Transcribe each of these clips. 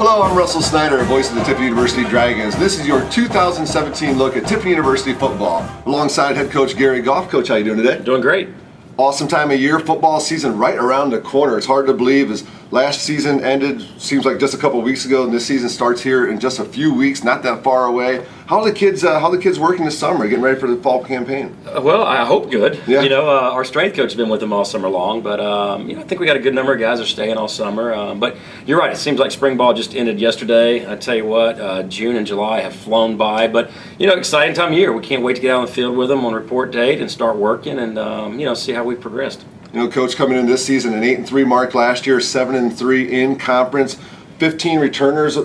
Hello, I'm Russ Snyder, voice of the Tiffin University Dragons. This is your 2017 look at Tiffin University football. Alongside head coach Gary Goff. Coach, how you doing today? Doing great. Awesome time of year, football season right around the corner. It's hard to believe as last season ended, seems like just a couple weeks ago, and this season starts here in just a few weeks, not that far away. How are the kids working this summer, getting ready for the fall campaign? Well, I hope good. Yeah. Our strength coach has been with them all summer long, but I think we got a good number of guys that are staying all summer. But you're right, it seems like spring ball just ended yesterday. I tell you what, June and July have flown by, but exciting time of year. We can't wait to get out on the field with them on report date and start working and see how we've progressed. Coach, coming in this season, an 8-3 mark last year, 7-3 in conference. 15 returners,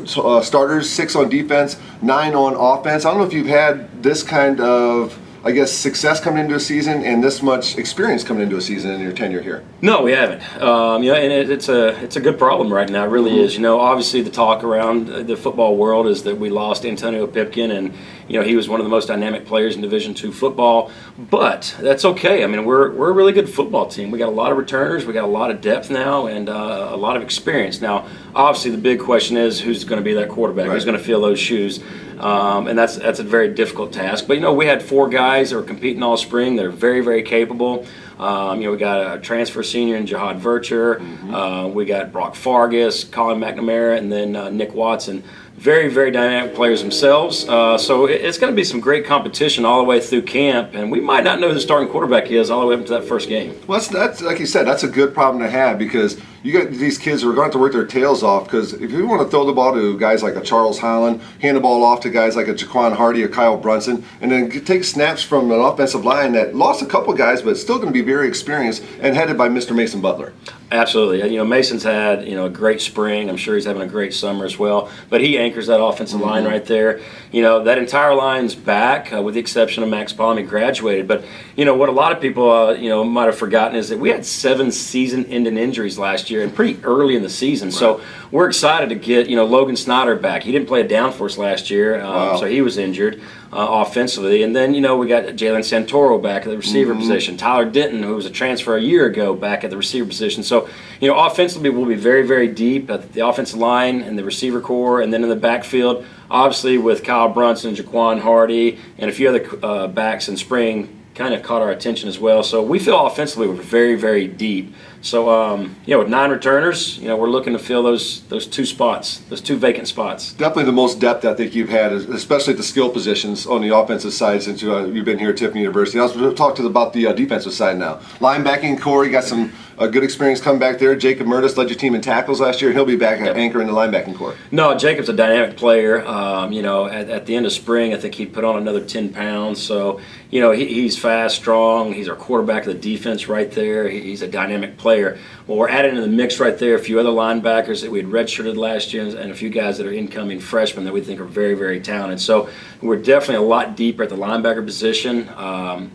starters, 6 on defense, 9 on offense. I don't know if you've had this kind of, success coming into a season and this much experience coming into a season in your tenure here. No, we haven't. And it's a good problem right now. It really is. Obviously the talk around the football world is that we lost Antonio Pipkin, and he was one of the most dynamic players in Division II football. But that's okay. I mean, we're a really good football team. We got a lot of returners. We got a lot of depth now, and a lot of experience. Now, obviously, the big question is who's going to be that quarterback? Right. Who's going to fill those shoes? And that's a very difficult task. But we had 4 guys that were competing all spring. They're very, very capable. We got a transfer senior in Jihad Vircher. Mm-hmm. We got Brock Fargus, Colin McNamara, and then Nick Watson. Very, very dynamic players themselves. So it's going to be some great competition all the way through camp, and we might not know who the starting quarterback is all the way up to that first game. Well, that's like you said, that's a good problem to have, because you got these kids who are going to have to work their tails off, because if you want to throw the ball to guys like a Charles Holland, hand the ball off to guys like a Jaquan Hardy or Kyle Brunson, and then take snaps from an offensive line that lost a couple guys but still going to be very experienced and headed by Mr. Mason Butler. Absolutely. Mason's had a great spring. I'm sure he's having a great summer as well. But he anchors that offensive line right there. That entire line's back, with the exception of Max Palmy graduated. But what a lot of people might have forgotten is that we had 7 season-ending injuries last year and pretty early in the season. Right. So we're excited to get Logan Snyder back. He didn't play a down for us last year, so he was injured offensively. And then we got Jalen Santoro back at the receiver position. Tyler Denton, who was a transfer a year ago, back at the receiver position. So offensively we'll be very, very deep at the offensive line and the receiver core, and then in the backfield, obviously with Kyle Brunson, Jaquan Hardy, and a few other backs in spring kind of caught our attention as well. So we feel offensively we're very, very deep. So, with 9 returners, we're looking to fill those 2 spots, those 2 vacant spots. Definitely the most depth I think you've had, especially at the skill positions on the offensive side since you've been here at Tiffin University. I was going to talk about the defensive side now. Linebacking core, you got some good experience coming back there. Jacob Murtis led your team in tackles last year. He'll be back anchoring the linebacking core. No, Jacob's a dynamic player. At the end of spring, I think he put on another 10 pounds. So, he's fast, strong. He's our quarterback of the defense right there. He's a dynamic player. Well, we're adding in the mix right there a few other linebackers that we had redshirted last year and a few guys that are incoming freshmen that we think are very, very talented. So we're definitely a lot deeper at the linebacker position.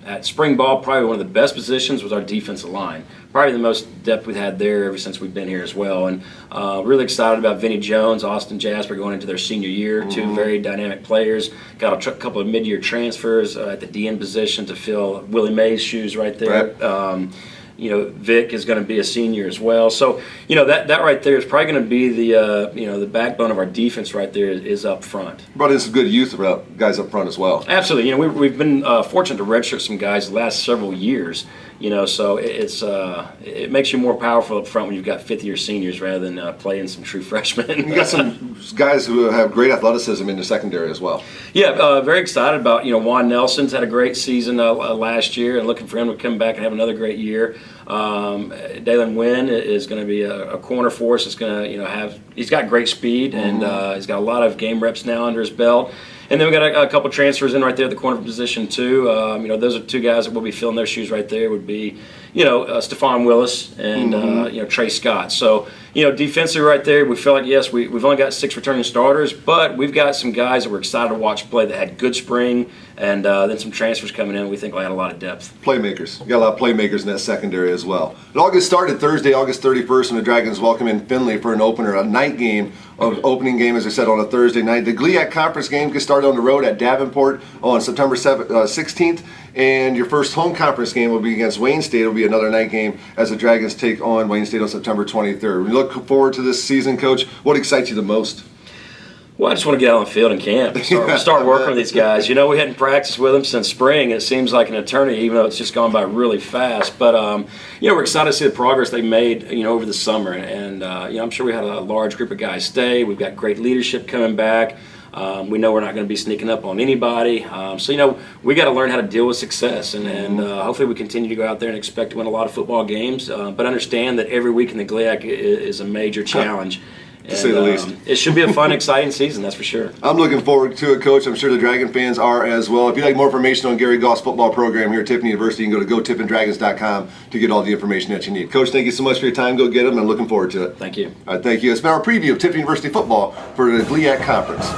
At spring ball, probably one of the best positions was our defensive line. Probably the most depth we've had there ever since we've been here as well. And really excited about Vinny Jones, Austin Jasper going into their senior year. 2 very dynamic players. Got a couple of mid-year transfers at the DN position to fill Willie Mays' shoes right there. Right. Vic is going to be a senior as well. So, that right there is probably going to be the backbone of our defense right there is up front. Brought in some good youth guys up front as well. Absolutely. We've been fortunate to redshirt some guys the last several years. So it makes you more powerful up front when you've got 5th-year seniors rather than playing some true freshmen. You got some guys who have great athleticism in the secondary as well. Yeah, very excited about Juan Nelson's had a great season last year, and looking for him to come back and have another great year. Dalen Wynn is going to be a corner for us. It's going to he's got great speed, and he's got a lot of game reps now under his belt. And then we got a couple transfers in right there at the corner position too. Those are 2 guys that will be filling their shoes right there. Would be, Stephon Willis and Trey Scott. So defensively right there, we feel like yes, we've only got 6 returning starters, but we've got some guys that we're excited to watch play that had good spring, and then some transfers coming in. We think will add a lot of depth. Playmakers. You got a lot of playmakers in that secondary as well. It all gets started Thursday, August 31st, when the Dragons welcome in Findlay for an opener, a night game. Opening game, as I said, on a Thursday night. The GLIAC conference game gets started on the road at Davenport on September 16th, and your first home conference game will be against Wayne State. It will be another night game as the Dragons take on Wayne State on September 23rd. We look forward to this season, Coach. What excites you the most? Well, I just want to get out on the field in camp and start working with these guys. You know, we hadn't practiced with them since spring. It seems like an eternity, even though it's just gone by really fast. But, you know, we're excited to see the progress they made, you know, over the summer. And you know, I'm sure we had a large group of guys stay. We've got great leadership coming back. We know we're not going to be sneaking up on anybody. So, you know, we got to learn how to deal with success. And hopefully we continue to go out there and expect to win a lot of football games. But understand that every week in the GLIAC is a major challenge. To say the least. It should be a fun, exciting season, that's for sure. I'm looking forward to it, Coach. I'm sure the Dragon fans are as well. If you'd like more information on Gary Goff's football program here at Tiffin University, you can go to GoTiffinDragons.com to get all the information that you need. Coach, thank you so much for your time. Go get them. I'm looking forward to it. Thank you. All right, thank you. It's been our preview of Tiffin University football for the GLIAC Conference.